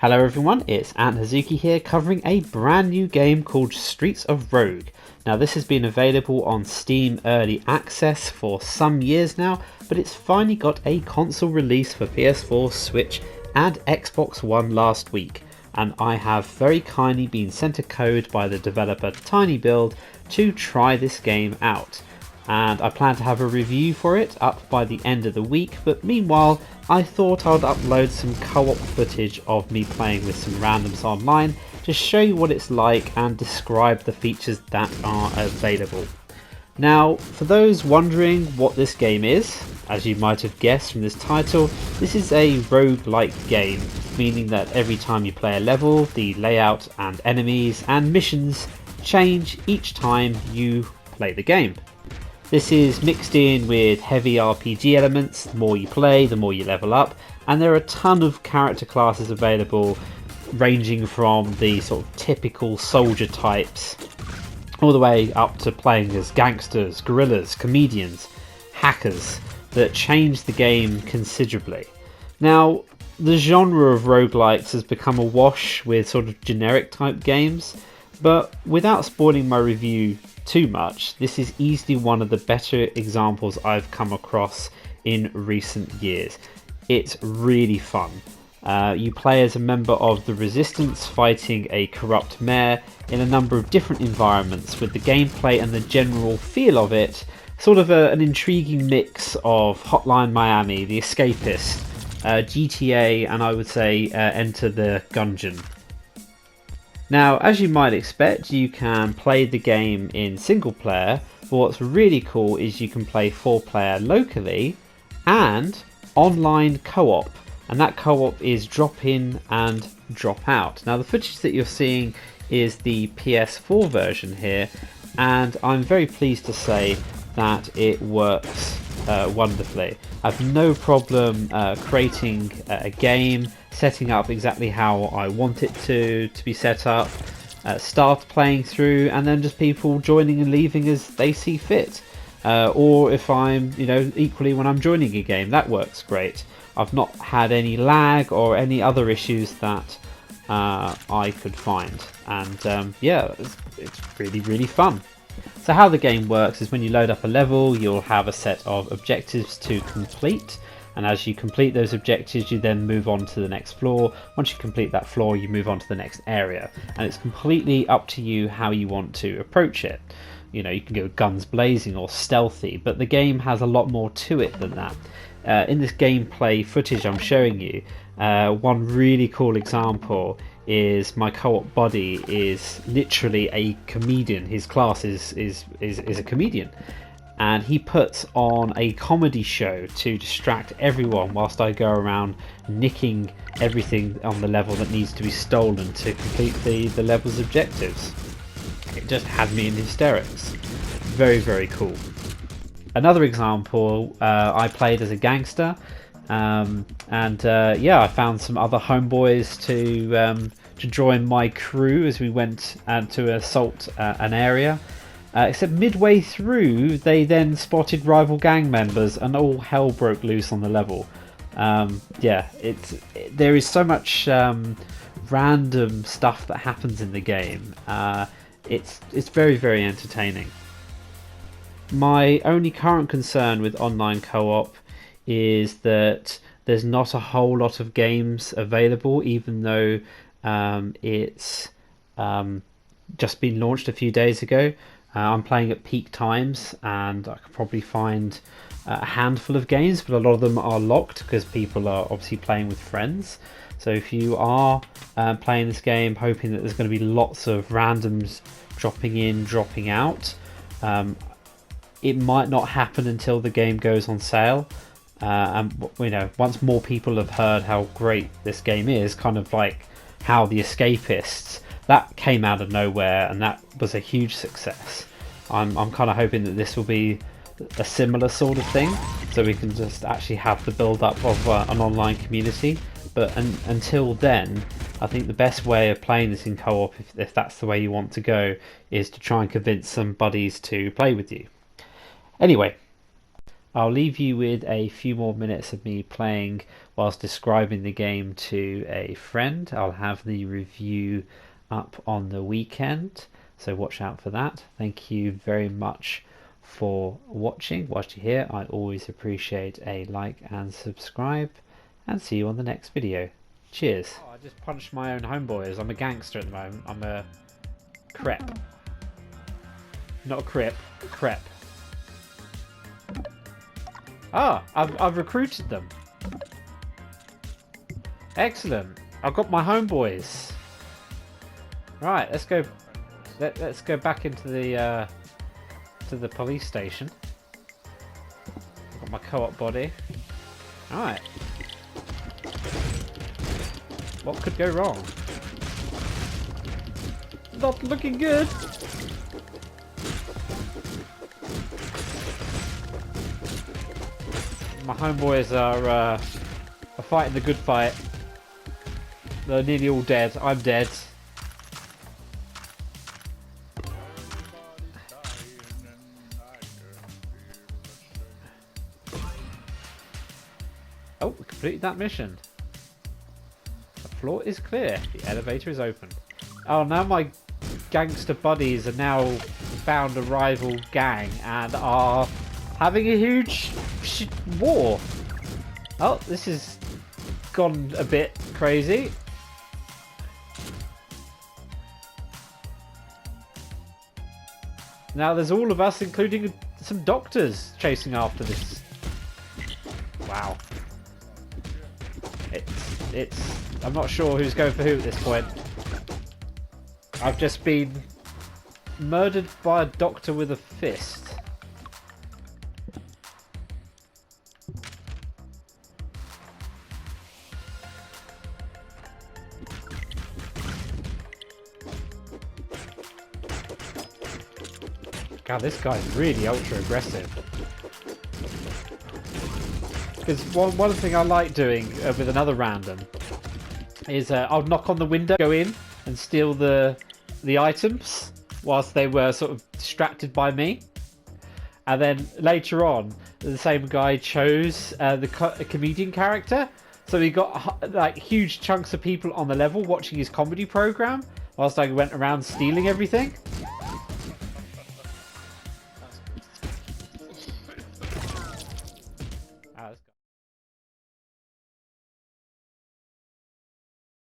Hello everyone, it's Ant Hazuki here covering a brand new game called Streets of Rogue. Now this has been available on Steam Early Access for some years now, but it's finally got a console release for PS4, Switch and Xbox One last week. And I have very kindly been sent a code by the developer TinyBuild to try this game out. And I plan to have a review for it up by the end of the week, but meanwhile I thought I'd upload some co-op footage of me playing with some randoms online to show you what it's like and describe the features that are available. Now, for those wondering what this game is, as you might have guessed from this title, this is a roguelike game, meaning that every time you play a level, the layout and enemies and missions change each time you play the game. This is mixed in with heavy RPG elements. The more you play, the more you level up, and there are a ton of character classes available, ranging from the sort of typical soldier types all the way up to playing as gangsters, guerrillas, comedians, hackers, that change the game considerably. Now, the genre of roguelikes has become a wash with sort of generic type games, but without spoiling my review too much, this is easily one of the better examples I've come across in recent years. It's really fun. You play as a member of the Resistance fighting a corrupt mayor in a number of different environments, with the gameplay and the general feel of it sort of an intriguing mix of Hotline Miami, the Escapists, GTA, and I would say Enter the Gungeon. Now, as you might expect, you can play the game in single player, but what's really cool is you can play 4-player locally and online co-op, and that co-op is drop in and drop out. Now, the footage that you're seeing is the PS4 version here, and I'm very pleased to say that it works wonderfully. I have no problem creating a game, setting up exactly how I want it to be set up, start playing through, and then just people joining and leaving as they see fit. Or if I'm, equally when I'm joining a game, that works great. I've not had any lag or any other issues that I could find, and it's really, really fun. So how the game works is when you load up a level, you'll have a set of objectives to complete, and as you complete those objectives you then move on to the next floor. Once you complete that floor you move on to the next area, and it's completely up to you how you want to approach it. You can go guns blazing or stealthy, but the game has a lot more to it than that. In this gameplay footage I'm showing you, one really cool example is my co-op buddy is literally a comedian. His class is a comedian, and he puts on a comedy show to distract everyone whilst I go around nicking everything on the level that needs to be stolen to complete the level's objectives. It just had me in hysterics. Very, very cool. Another example, I played as a gangster, I found some other homeboys to join my crew as we went to assault an area. Except midway through, they then spotted rival gang members, and all hell broke loose on the level. There is so much random stuff that happens in the game. It's very, very entertaining. My only current concern with online co-op is that there's not a whole lot of games available, even though it's just been launched a few days ago. I'm playing at peak times, and I could probably find a handful of games, but a lot of them are locked because people are obviously playing with friends. So if you are playing this game hoping that there's going to be lots of randoms dropping in, dropping out, it might not happen until the game goes on sale. And once more people have heard how great this game is, kind of like how the Escapists, that came out of nowhere and that was a huge success. I'm kind of hoping that this will be a similar sort of thing, so we can just actually have the build up of an online community. But until then, I think the best way of playing this in co-op, if that's the way you want to go, is to try and convince some buddies to play with you. Anyway, I'll leave you with a few more minutes of me playing whilst describing the game to a friend. I'll have the review up on the weekend, so watch out for that. Thank you very much for watching. Whilst you're here, I always appreciate a like and subscribe, and see you on the next video. Cheers. Oh, I just punched my own homeboys. I'm a gangster at the moment. I'm a crep. Not a crip, crep. Ah, I've recruited them. Excellent. I've got my homeboys. Right, let's go. Let's go back into the to the police station. I've got my co-op body. All right. What could go wrong? Not looking good. My homeboys are fighting the good fight. They're nearly all dead. I'm dead. Oh, we completed that mission. The floor is clear. The elevator is open. Oh, now my gangster buddies are now found a rival gang and are having a huge war. Oh, this has gone a bit crazy. Now there's all of us, including some doctors, chasing after this. Wow. I'm not sure who's going for who at this point. I've just been murdered by a doctor with a fist. God, this guy's really ultra aggressive. Because one thing I like doing with another random is I'll knock on the window, go in and steal the items whilst they were sort of distracted by me. And then later on, the same guy chose the comedian character. So he got like huge chunks of people on the level watching his comedy program whilst I went around stealing everything.